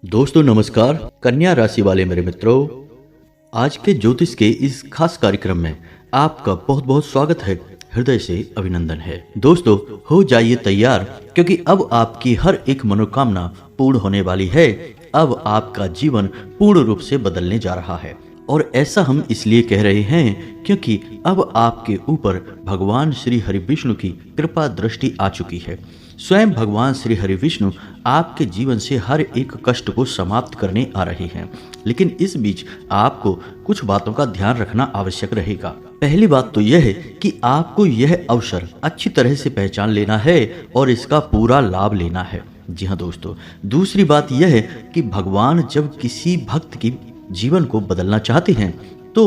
दोस्तों नमस्कार। कन्या राशि वाले मेरे मित्रों, आज के ज्योतिष के इस खास कार्यक्रम में आपका बहुत बहुत स्वागत है। हृदय से अभिनंदन है। दोस्तों हो जाइए तैयार, क्योंकि अब आपकी हर एक मनोकामना पूर्ण होने वाली है। अब आपका जीवन पूर्ण रूप से बदलने जा रहा है, और ऐसा हम इसलिए कह रहे हैं क्योंकि अब आपके ऊपर भगवान श्री हरि विष्णु की कृपा दृष्टि आ चुकी है। स्वयं भगवान श्री हरि विष्णु आपके जीवन से हर एक कष्ट को समाप्त करने आ रहे हैं। लेकिन इस बीच आपको कुछ बातों का ध्यान रखना आवश्यक रहेगा। पहली बात तो यह है कि आपको यह अवसर अच्छी तरह से पहचान लेना है और इसका पूरा लाभ लेना है। जी हाँ दोस्तों, दूसरी बात यह है कि भगवान जब किसी भक्त की जीवन को बदलना चाहते हैं तो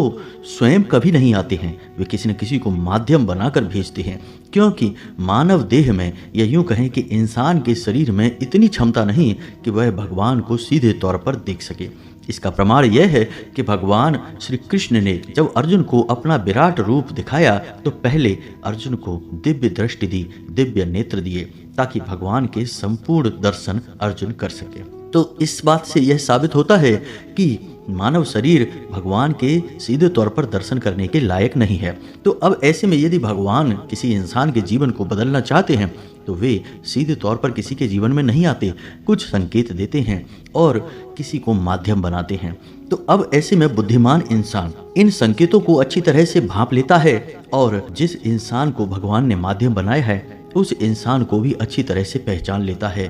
स्वयं कभी नहीं आते हैं, वे किसी न किसी को माध्यम बनाकर भेजते हैं। क्योंकि मानव देह में, या यूं कहें कि इंसान के शरीर में इतनी क्षमता नहीं कि वह भगवान को सीधे तौर पर देख सके। इसका प्रमाण यह है कि भगवान श्री कृष्ण ने जब अर्जुन को अपना विराट रूप दिखाया तो पहले अर्जुन को दिव्य दृष्टि दी, दिव्य नेत्र दिए, ताकि भगवान के संपूर्ण दर्शन अर्जुन कर सके। तो इस बात से यह साबित होता है कि मानव शरीर भगवान के सीधे तौर पर दर्शन करने के लायक नहीं है। तो अब ऐसे में यदि भगवान किसी इंसान के जीवन को बदलना चाहते हैं तो वे सीधे तौर पर किसी के जीवन में नहीं आते, कुछ संकेत देते हैं और किसी को माध्यम बनाते हैं। तो अब ऐसे में बुद्धिमान इंसान इन संकेतों को अच्छी तरह से भांप लेता है, और जिस इंसान को भगवान ने माध्यम बनाया है उस इंसान को भी अच्छी तरह से पहचान लेता है,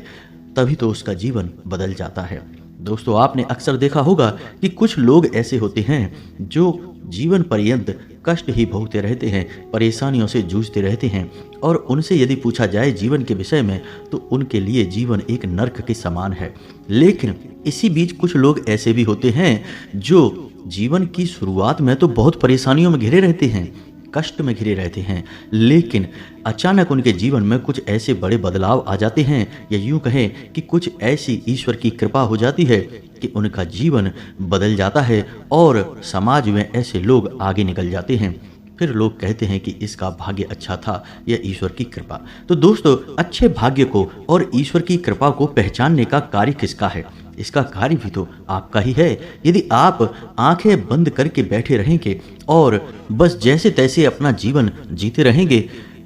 तभी तो उसका जीवन बदल जाता है। दोस्तों आपने अक्सर देखा होगा कि कुछ लोग ऐसे होते हैं जो जीवन पर्यंत कष्ट ही भोगते रहते हैं, परेशानियों से जूझते रहते हैं, और उनसे यदि पूछा जाए जीवन के विषय में तो उनके लिए जीवन एक नर्क के समान है। लेकिन इसी बीच कुछ लोग ऐसे भी होते हैं जो जीवन की शुरुआत में तो बहुत परेशानियों में घिरे रहते हैं, कष्ट में घिरे रहते हैं, लेकिन अचानक उनके जीवन में कुछ ऐसे बड़े बदलाव आ जाते हैं, या यूं कहें कि कुछ ऐसी ईश्वर की कृपा हो जाती है कि उनका जीवन बदल जाता है और समाज में ऐसे लोग आगे निकल जाते हैं। फिर लोग कहते हैं कि इसका भाग्य अच्छा था, यह ईश्वर की कृपा। तो दोस्तों अच्छे भाग्य को और ईश्वर की कृपा को पहचानने का कार्य किसका है? इसका कार्य भी तो आपका ही है। यदि आप आंखें बंद करके बैठे रहेंगे और बस जैसे तैसे अपना जीवन जीते रहेंगे,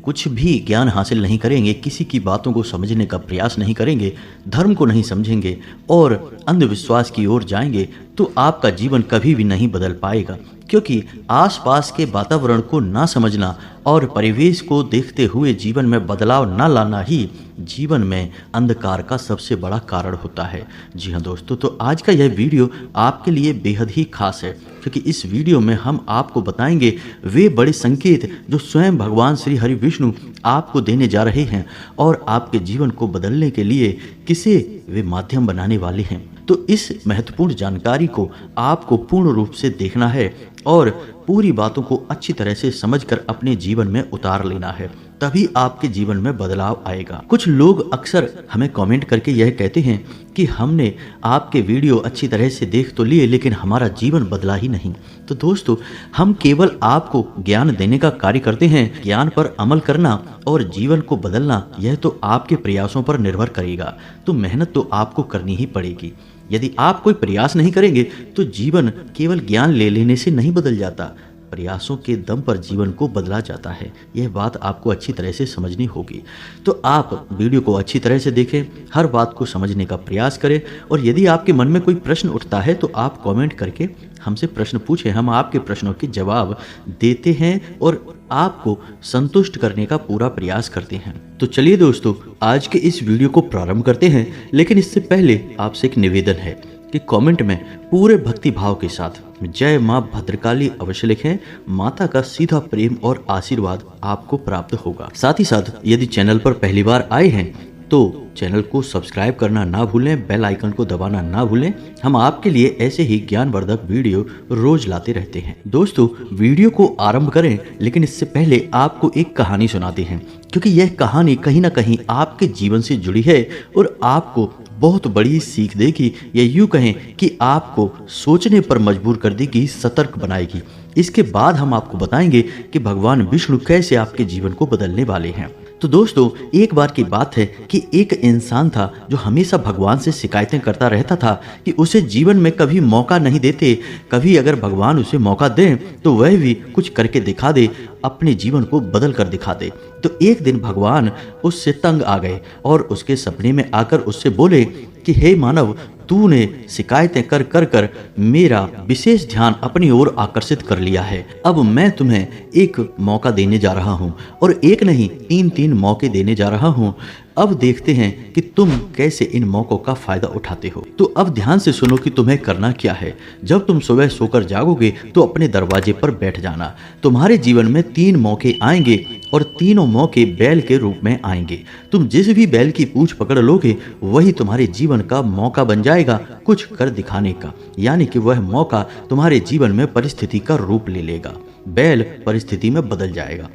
कुछ भी ज्ञान हासिल नहीं करेंगे, किसी की बातों को समझने का प्रयास नहीं करेंगे, धर्म को नहीं समझेंगे और अंधविश्वास की ओर जाएंगे, तो आपका जीवन कभी भी नहीं बदल पाएगा। क्योंकि आसपास के वातावरण को ना समझना और परिवेश को देखते हुए जीवन में बदलाव ना लाना ही जीवन में अंधकार का सबसे बड़ा कारण होता है। जी हाँ दोस्तों, तो आज का यह वीडियो आपके लिए बेहद ही खास है, क्योंकि इस वीडियो में हम आपको बताएंगे वे बड़े संकेत जो स्वयं भगवान श्री हरि विष्णु आपको देने जा रहे हैं, और आपके जीवन को बदलने के लिए किसे वे माध्यम बनाने वाले हैं। तो इस महत्वपूर्ण जानकारी को आपको पूर्ण रूप से देखना है और पूरी बातों को अच्छी तरह से समझकर अपने जीवन में उतार लेना है, तभी आपके जीवन में बदलाव आएगा। कुछ लोग अक्सर हमें कमेंट करके यह कहते हैं कि हमने आपके वीडियो अच्छी तरह से देख तो लिए, लेकिन हमारा जीवन बदला ही नहीं। तो दोस्तों हम केवल आपको ज्ञान देने का कार्य करते हैं, ज्ञान पर अमल करना और जीवन को बदलना यह तो आपके प्रयासों पर निर्भर करेगा। तो मेहनत तो आपको करनी ही पड़ेगी। यदि आप कोई प्रयास नहीं करेंगे तो जीवन केवल ज्ञान ले लेने से नहीं बदल जाता, प्रयासों के दम पर जीवन को बदला जाता है। यह बात आपको अच्छी तरह से समझनी होगी। तो आप वीडियो को अच्छी तरह से देखें, हर बात को समझने का प्रयास करें, और यदि आपके मन में कोई प्रश्न उठता है तो आप कमेंट करके हमसे प्रश्न पूछें। हम आपके प्रश्नों के जवाब देते हैं और आपको संतुष्ट करने का पूरा प्रयास करते हैं। तो चलिए दोस्तों आज के इस वीडियो को प्रारंभ करते हैं, लेकिन इससे पहले आपसे एक निवेदन है कि कमेंट में पूरे भक्ति भाव के साथ जय माँ भद्रकाली अवश्य लिखें। माता का सीधा प्रेम और आशीर्वाद आपको प्राप्त होगा। साथ ही साथ यदि चैनल पर पहली बार आए हैं तो चैनल को सब्सक्राइब करना ना भूलें, बेल आइकन को दबाना ना भूलें। हम आपके लिए ऐसे ही ज्ञानवर्धक वीडियो रोज लाते रहते हैं। दोस्तों वीडियो को आरंभ करें, लेकिन इससे पहले आपको एक कहानी सुनाते हैं, क्योंकि यह कहानी कहीं ना कहीं आपके जीवन से जुड़ी है और आपको बहुत बड़ी सीख देगी, या यूं कहें कि आपको सोचने पर मजबूर कर देगी, सतर्क बनाएगी। इसके बाद हम आपको बताएंगे कि भगवान विष्णु कैसे आपके जीवन को बदलने वाले हैं। तो दोस्तों, एक बार की बात है कि एक इंसान था जो हमेशा भगवान से शिकायतें करता रहता था कि उसे जीवन में कभी मौका नहीं देते। कभी अगर भगवान उसे मौका दें तो वह भी कुछ करके दिखा दे, अपने जीवन को बदल कर दिखा दे। तो एक दिन भगवान उससे तंग आ गए और उसके सपने में आकर उससे बोले कि हे मानव, तूने शिकायतें कर कर कर मेरा विशेष ध्यान अपनी ओर आकर्षित कर लिया है। अब मैं तुम्हें एक मौका देने जा रहा हूँ, और एक नहीं 3-3 मौके देने जा रहा हूँ। अब देखते हैं कि तुम कैसे इन मौकों का फायदा उठाते हो। तो अब ध्यान से सुनो कि तुम्हें करना क्या है। जब तुम सुबह सोकर जागोगे तो अपने दरवाजे पर बैठ जाना। तुम्हारे जीवन में 3 मौके आएंगे और तीनों मौके बैल के रूप में आएंगे। तुम जिस भी बैल की पूंछ पकड़ लोगे वही तुम्हारे जीवन का मौका बन जाएगा कुछ कर दिखाने का, यानी कि वह मौका तुम्हारे जीवन में परिस्थिति का रूप ले लेगा। बैल परिस्थिति में बदल जाएगा।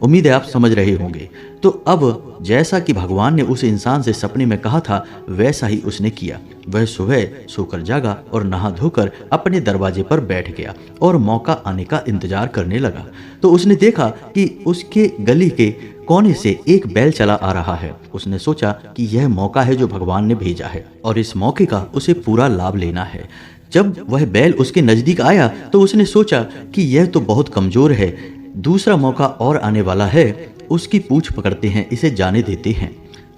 उम्मीद है आप समझ रहे होंगे। तो अब जैसा कि भगवान ने उस इंसान से सपने में कहा था वैसा ही उसने किया। वह सुबह सोकर जागा और नहा धोकर अपने दरवाजे पर बैठ गया और मौका आने का इंतजार करने लगा। तो उसने देखा कि उसके गली के कोने से एक बैल चला आ रहा है। उसने सोचा कि यह मौका है जो भगवान ने भेजा है और इस मौके का उसे पूरा लाभ लेना है। जब वह बैल उसके नजदीक आया तो उसने सोचा कि यह तो बहुत कमजोर है, दूसरा मौका और आने वाला है, उसकी पूंछ पकड़ते हैं, इसे जाने देते हैं।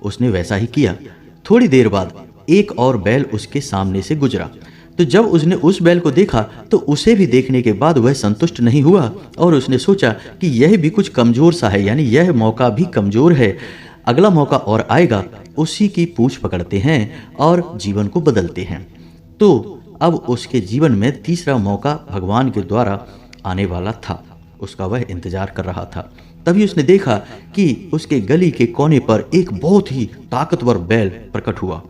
उसने वैसा ही किया। थोड़ी देर बाद एक और बैल उसके सामने से गुजरा। तो जब उसने उस बैल को देखा तो उसे भी देखने के बाद वह संतुष्ट नहीं हुआ और उसने सोचा कि यह भी कुछ कमजोर सा है, यानी यह मौका भी कमजोर है। अगला मौका और आएगा, उसी की पूंछ पकड़ते हैं और जीवन को बदलते हैं। तो अब उसके जीवन में तीसरा मौका भगवान के द्वारा आने वाला था। उसका वह इंतजार कर रहा था। तभी उसने देखा कि उसके गली के कोने पर एक बहुत ही ताकतवर बैल प्रकट हुआ।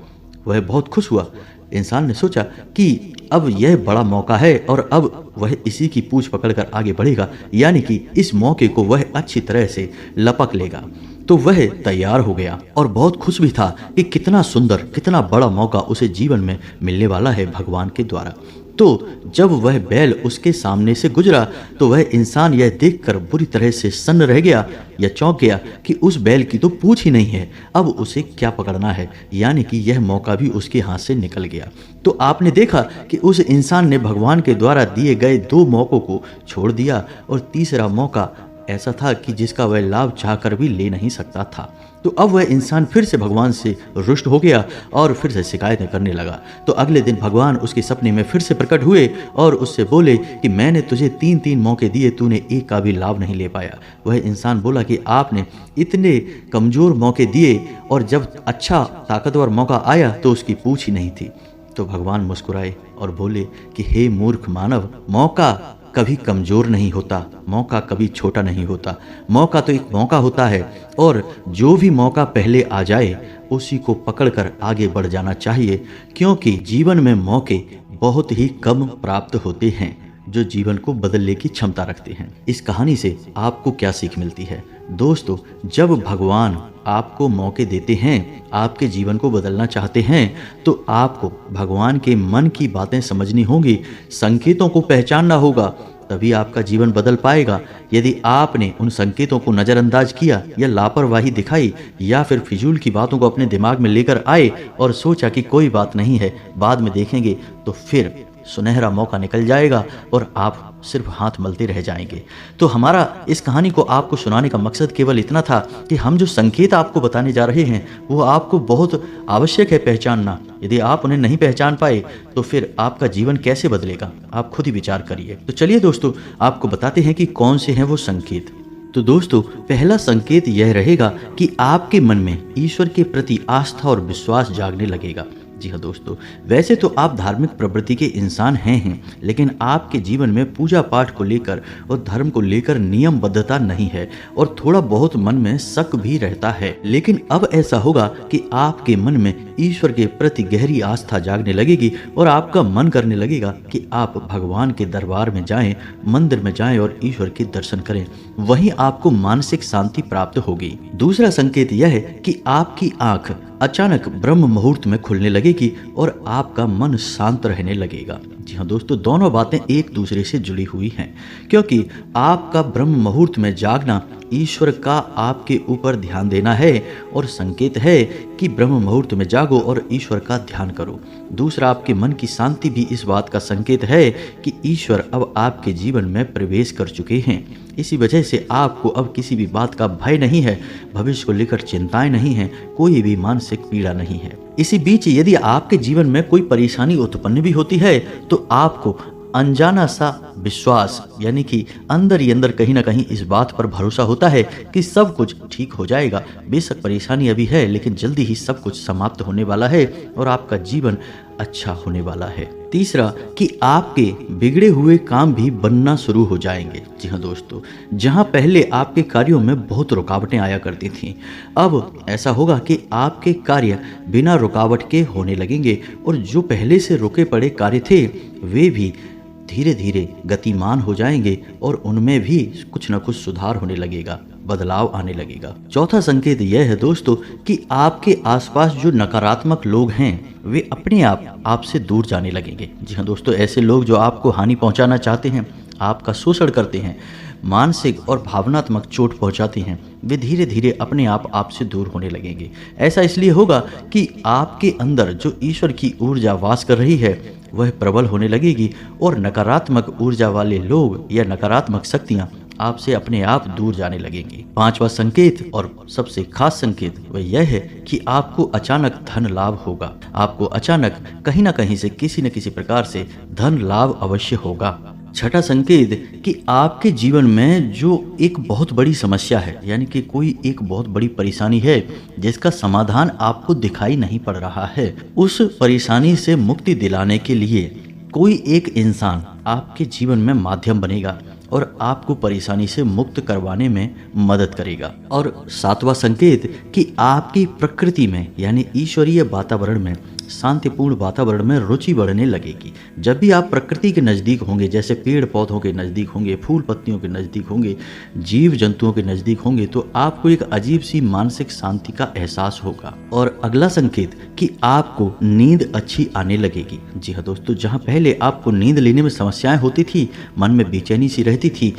वह बहुत खुश हुआ। इंसान ने सोचा कि अब यह बड़ा मौका है और अब वह इसी की पूंछ पकड़कर आगे बढ़ेगा, यानी कि इस मौके को वह अच्छी तरह से लपक लेगा। तो वह तैयार हो गया और बहुत खुश भी था कि कितना सुंदर, कितना बड़ा मौका उसे जीवन में मिलने वाला है भगवान के द्वारा। तो जब वह बैल उसके सामने से गुजरा तो वह इंसान यह देखकर बुरी तरह से सन्न रह गया या चौंक गया कि उस बैल की तो पूंछ ही नहीं है, अब उसे क्या पकड़ना है, यानी कि यह मौका भी उसके हाथ से निकल गया। तो आपने देखा कि उस इंसान ने भगवान के द्वारा दिए गए 2 मौकों को छोड़ दिया और तीसरा मौका ऐसा था कि जिसका वह लाभ चाहकर भी ले नहीं सकता था। तो अब वह इंसान फिर से भगवान से रुष्ट हो गया और फिर से शिकायतें करने लगा। तो अगले दिन भगवान उसके सपने में फिर से प्रकट हुए और उससे बोले कि मैंने तुझे 3-3 मौके दिए, तूने एक का भी लाभ नहीं ले पाया। वह इंसान बोला कि आपने इतने कमजोर मौके दिए और जब अच्छा ताकतवर मौका आया तो उसकी पूंछ ही नहीं थी। तो भगवान मुस्कुराए और बोले कि हे मूर्ख मानव, मौका कभी कमजोर नहीं होता, मौका कभी छोटा नहीं होता। मौका तो एक मौका होता है और जो भी मौका पहले आ जाए उसी को पकड़कर आगे बढ़ जाना चाहिए, क्योंकि जीवन में मौके बहुत ही कम प्राप्त होते हैं जो जीवन को बदलने की क्षमता रखते हैं। इस कहानी से आपको क्या सीख मिलती है? दोस्तों, जब भगवान आपको मौके देते हैं, आपके जीवन को बदलना चाहते हैं, तो आपको भगवान के मन की बातें समझनी होंगी, संकेतों को पहचानना होगा, तभी आपका जीवन बदल पाएगा। यदि आपने उन संकेतों को नज़रअंदाज किया या लापरवाही दिखाई या फिर फिजूल की बातों को अपने दिमाग में लेकर आए और सोचा कि कोई बात नहीं है, बाद में देखेंगे, तो फिर सुनहरा मौका निकल जाएगा और आप सिर्फ हाथ मलते रह जाएंगे। तो हमारा इस कहानी को आपको सुनाने का मकसद केवल इतना था कि हम जो संकेत आपको बताने जा रहे हैं वो आपको बहुत आवश्यक है पहचानना। यदि आप उन्हें नहीं पहचान पाए तो फिर आपका जीवन कैसे बदलेगा, आप खुद ही विचार करिए। तो चलिए दोस्तों, आपको बताते हैं कि कौन से हैं वो संकेत। तो दोस्तों, पहला संकेत यह रहेगा कि आपके मन में ईश्वर के प्रति आस्था और विश्वास जागने लगेगा। जी हाँ दोस्तों, वैसे तो आप धार्मिक प्रवृत्ति के इंसान हैं, लेकिन आपके जीवन में पूजा पाठ को लेकर और धर्म को लेकर नियमबद्धता नहीं है और थोड़ा बहुत मन में शक भी रहता है। लेकिन अब ऐसा होगा कि आपके मन में ईश्वर के प्रति गहरी आस्था जागने लगेगी और आपका मन करने लगेगा कि आप भगवान के दरबार में जाएं, मंदिर में जाएं और ईश्वर के दर्शन करें। वहीं आपको मानसिक शांति प्राप्त होगी। दूसरा संकेत यह है कि आपकी आंख अचानक ब्रह्म मुहूर्त में खुलने लगेगी और आपका मन शांत रहने लगेगा। जी हाँ दोस्तों, दोनों बातें एक दूसरे से जुड़ी हुई हैं, क्योंकि आपका ब्रह्म मुहूर्त में जागना ईश्वर का आपके ऊपर ध्यान देना है और संकेत है कि ब्रह्म मुहूर्त में जागो और ईश्वर का ध्यान करो। दूसरा, आपके मन की शांति भी इस बात का संकेत है कि ईश्वर अब आपके जीवन में प्रवेश कर चुके हैं। इसी वजह से आपको अब किसी भी बात का भय नहीं है, भविष्य को लेकर चिंताएं नहीं है, कोई भी मानसिक पीड़ा नहीं है। इसी बीच यदि आपके जीवन में कोई परेशानी उत्पन्न भी होती है तो आपको अनजाना सा विश्वास यानी कि अंदर ही अंदर कहीं ना कहीं इस बात पर भरोसा होता है कि सब कुछ ठीक हो जाएगा। बेशक परेशानी अभी है लेकिन जल्दी ही सब कुछ समाप्त होने वाला है और आपका जीवन अच्छा होने वाला है। तीसरा, कि आपके बिगड़े हुए काम भी बनना शुरू हो जाएंगे। जी हाँ दोस्तों, जहाँ पहले आपके कार्यों में बहुत रुकावटें आया करती थीं, अब ऐसा होगा कि आपके कार्य बिना रुकावट के होने लगेंगे और जो पहले से रुके पड़े कार्य थे वे भी धीरे धीरे गतिमान हो जाएंगे और उनमें भी कुछ न कुछ सुधार होने लगेगा, बदलाव आने लगेगा। चौथा संकेत यह है दोस्तों कि आपके आसपास जो नकारात्मक लोग हैं वे अपने आप आपसे दूर जाने लगेंगे। जी हाँ दोस्तों, ऐसे लोग जो आपको हानि पहुंचाना चाहते हैं, आपका शोषण करते हैं, मानसिक और भावनात्मक चोट पहुंचाते हैं, वे धीरे धीरे अपने आप आपसे दूर होने लगेंगे। ऐसा इसलिए होगा कि आपके अंदर जो ईश्वर की ऊर्जा वास कर रही है वह प्रबल होने लगेगी और नकारात्मक ऊर्जा वाले लोग या नकारात्मक शक्तियां आपसे अपने आप दूर जाने लगेंगी। पांचवा संकेत और सबसे खास संकेत वह यह है कि आपको अचानक धन लाभ होगा। आपको अचानक कहीं ना कहीं से किसी न किसी प्रकार से धन लाभ अवश्य होगा। छठा संकेत कि आपके जीवन में जो एक बहुत बड़ी समस्या है यानी कि कोई एक बहुत बड़ी परेशानी है जिसका समाधान आपको दिखाई नहीं पड़ रहा है, उस परेशानी से मुक्ति दिलाने के लिए कोई एक इंसान आपके जीवन में माध्यम बनेगा और आपको परेशानी से मुक्त करवाने में मदद करेगा। और सातवां संकेत कि आपकी प्रकृति में यानी ईश्वरीय वातावरण में, शांतिपूर्ण वातावरण में रुचि बढ़ने लगेगी। जब भी आप प्रकृति के नज़दीक होंगे, जैसे पेड़ पौधों के नज़दीक होंगे, फूल पत्तियों के नज़दीक होंगे, जीव जंतुओं के नज़दीक होंगे, तो आपको एक अजीब सी मानसिक शांति का एहसास होगा। और अगला संकेत कि आपको नींद अच्छी आने लगेगी। जी हाँ दोस्तों, जहाँ पहले आपको नींद लेने में समस्याएं होती थी, मन में बेचैनी सी रहती थी,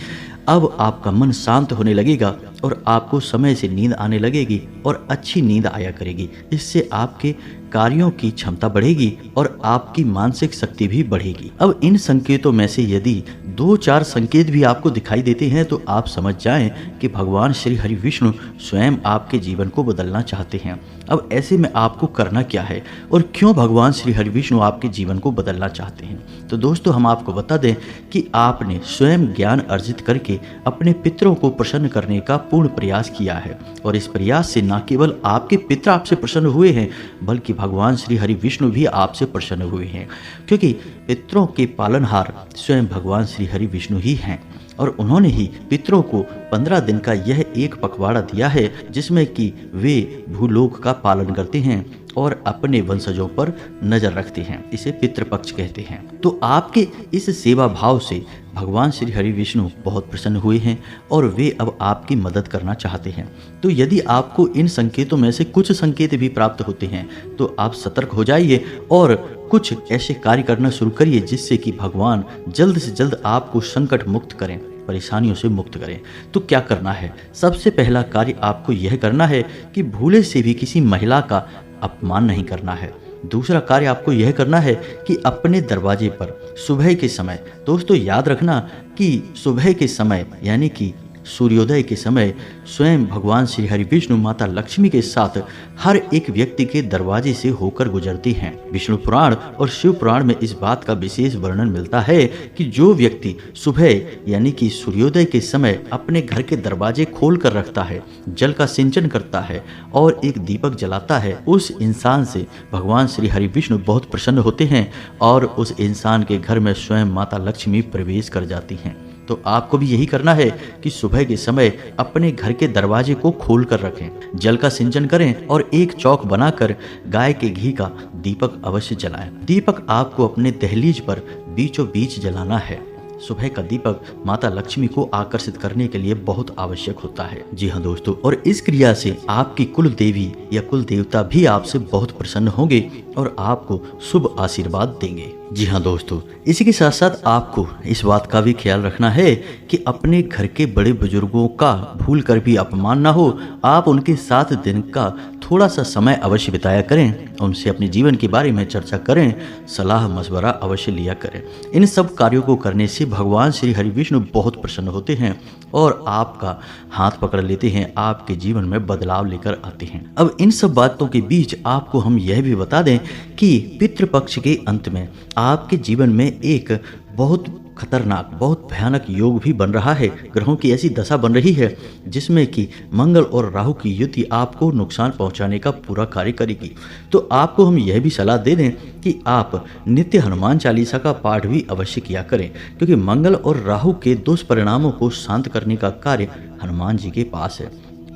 अब आपका मन शांत होने लगेगा और आपको समय से नींद आने लगेगी और अच्छी नींद आया करेगी। इससे आपके कार्यों की क्षमता बढ़ेगी और आपकी मानसिक शक्ति भी बढ़ेगी। अब इन संकेतों में से यदि 2-4 संकेत भी आपको दिखाई देते हैं तो आप समझ जाएं कि भगवान श्री हरि विष्णु स्वयं आपके जीवन को बदलना चाहते हैं। अब ऐसे में आपको करना क्या है और क्यों भगवान श्री हरि विष्णु आपके जीवन को बदलना चाहते हैं? तो दोस्तों, हम आपको बता दें कि आपने स्वयं ज्ञान अर्जित करके अपने पितरों को प्रसन्न करने का पूर्ण प्रयास किया है और इस प्रयास से न केवल आपके पितर आपसे प्रसन्न हुए हैं बल्कि भगवान श्री हरि विष्णु भी आपसे प्रसन्न हुए हैं, क्योंकि पितरों के पालनहार स्वयं भगवान श्री हरि विष्णु ही हैं और उन्होंने ही पितरों को 15 दिन का यह एक पखवाड़ा दिया है जिसमें कि वे भूलोक का पालन करते हैं और अपने वंशजों पर नजर रखते हैं। इसे पितृपक्ष कहते हैं। तो आपके इस सेवा भाव से भगवान श्री हरि विष्णु बहुत प्रसन्न हुए हैं और वे अब आपकी मदद करना चाहते हैं। तो यदि आपको इन संकेतों में से कुछ संकेत भी प्राप्त होते हैं तो आप सतर्क हो जाइए और कुछ ऐसे कार्य करना शुरू करिए जिससे कि भगवान जल्द से जल्द आपको संकट मुक्त करें, परेशानियों से मुक्त करें। तो क्या करना है? सबसे पहला कार्य आपको यह करना है कि भूले से भी किसी महिला का अपमान नहीं करना है। दूसरा कार्य आपको यह करना है कि अपने दरवाजे पर सुबह के समय, दोस्तों याद रखना कि सुबह के समय यानी कि सूर्योदय के समय स्वयं भगवान श्री हरि विष्णु माता लक्ष्मी के साथ हर एक व्यक्ति के दरवाजे से होकर गुजरती हैं। विष्णु पुराण और शिव पुराण में इस बात का विशेष वर्णन मिलता है कि जो व्यक्ति सुबह यानी कि सूर्योदय के समय अपने घर के दरवाजे खोल कर रखता है, जल का सिंचन करता है और एक दीपक जलाता है, उस इंसान से भगवान श्री हरि विष्णु बहुत प्रसन्न होते हैं और उस इंसान के घर में स्वयं माता लक्ष्मी प्रवेश कर जाती हैं। तो आपको भी यही करना है कि सुबह के समय अपने घर के दरवाजे को खोल कर रखें, जल का सिंचन करें और एक चौक बनाकर गाय के घी का दीपक अवश्य जलाएं। दीपक आपको अपने दहलीज पर बीचों बीच जलाना है। सुबह का दीपक माता लक्ष्मी को आकर्षित करने के लिए बहुत आवश्यक होता है। जी हाँ दोस्तों, और इस क्रिया से आपकी कुल देवी या कुल देवता भी आपसे बहुत प्रसन्न होंगे और आपको शुभ आशीर्वाद देंगे। जी हाँ दोस्तों, इसी के साथ साथ आपको इस बात का भी ख्याल रखना है कि अपने घर के बड़े बुजुर्गों का भूल कर भी अपमान ना हो। आप उनके साथ दिन का थोड़ा सा समय अवश्य बिताया करें, उनसे अपने जीवन के बारे में चर्चा करें, सलाह मशवरा अवश्य लिया करें। इन सब कार्यों को करने से भगवान श्री हरि विष्णु बहुत प्रसन्न होते हैं और आपका हाथ पकड़ लेते हैं, आपके जीवन में बदलाव लेकर आते हैं। अब इन सब बातों के बीच आपको हम यह भी बता दें कि पितृपक्ष के अंत में आपके जीवन में एक बहुत खतरनाक, बहुत भयानक योग भी बन रहा है। ग्रहों की ऐसी दशा बन रही है जिसमें कि मंगल और राहु की युति आपको नुकसान पहुंचाने का पूरा कार्य करेगी। तो आपको हम यह भी सलाह दे दें कि आप नित्य हनुमान चालीसा का पाठ भी अवश्य किया करें, क्योंकि मंगल और राहु के दुष्परिणामों को शांत करने का कार्य हनुमान जी के पास है।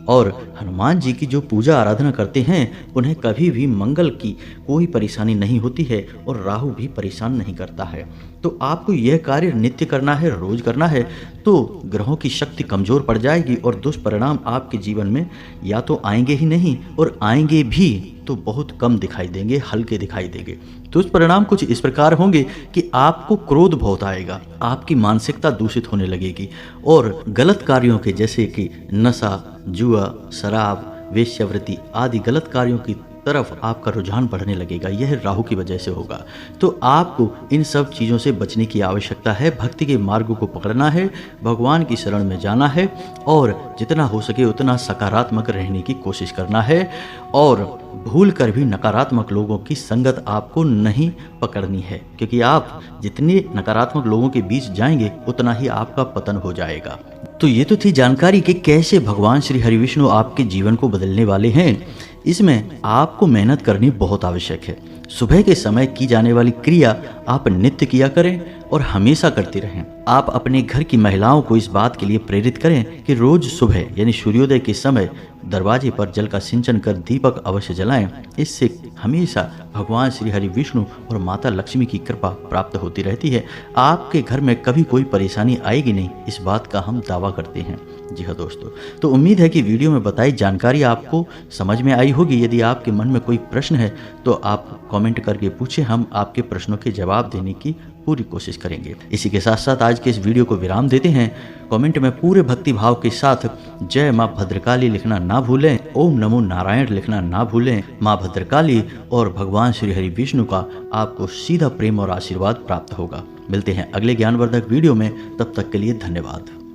और हनुमान जी की जो पूजा आराधना करते हैं उन्हें कभी भी मंगल की कोई परेशानी नहीं होती है और राहु भी परेशान नहीं करता है। तो आपको यह कार्य नित्य करना है, रोज करना है, तो ग्रहों की शक्ति कमजोर पड़ जाएगी और दुष्परिणाम आपके जीवन में या तो आएंगे ही नहीं, और आएंगे भी तो बहुत कम दिखाई देंगे, हल्के दिखाई देंगे। दुष्परिणाम कुछ इस प्रकार होंगे कि आपको क्रोध बहुत आएगा, आपकी मानसिकता दूषित होने लगेगी और गलत कार्यों के जैसे कि नशा, जुआ, शराब, वेश्यावृत्ति आदि गलत कार्यों की तरफ आपका रुझान बढ़ने लगेगा। यह राहु की वजह से होगा। तो आपको इन सब चीज़ों से बचने की आवश्यकता है। भक्ति के मार्ग को पकड़ना है, भगवान की शरण में जाना है और जितना हो सके उतना सकारात्मक रहने की कोशिश करना है और भूल कर भी नकारात्मक लोगों की संगत आपको नहीं पकड़नी है, क्योंकि आप जितने नकारात्मक लोगों के बीच जाएंगे उतना ही आपका पतन हो जाएगा। तो ये तो थी जानकारी कि कैसे भगवान श्री हरि विष्णु आपके जीवन को बदलने वाले हैं। इसमें आपको मेहनत करनी बहुत आवश्यक है। सुबह के समय की जाने वाली क्रिया आप नित्य किया करें और हमेशा करते रहें। आप अपने घर की महिलाओं को इस बात के लिए प्रेरित करें कि रोज सुबह यानी सूर्योदय के समय दरवाजे पर जल का सिंचन कर दीपक अवश्य जलाएं। इससे हमेशा भगवान श्री हरि विष्णु और माता लक्ष्मी की कृपा प्राप्त होती रहती है। आपके घर में कभी कोई परेशानी आएगी नहीं, इस बात का हम दावा करते हैं। जी हाँ दोस्तों, तो उम्मीद है कि वीडियो में बताई जानकारी आपको समझ में आई होगी। यदि आपके मन में कोई प्रश्न है तो आप कमेंट करके पूछें, हम आपके प्रश्नों के जवाब देने की पूरी कोशिश करेंगे। इसी के साथ साथ आज के इस वीडियो को विराम देते हैं। कमेंट में पूरे भक्ति भाव के साथ जय माँ भद्रकाली लिखना ना भूलें, ओम नमो नारायण लिखना ना भूलें। माँ भद्रकाली और भगवान श्री हरि विष्णु का आपको सीधा प्रेम और आशीर्वाद प्राप्त होगा। मिलते हैं अगले ज्ञानवर्धक वीडियो में, तब तक के लिए धन्यवाद।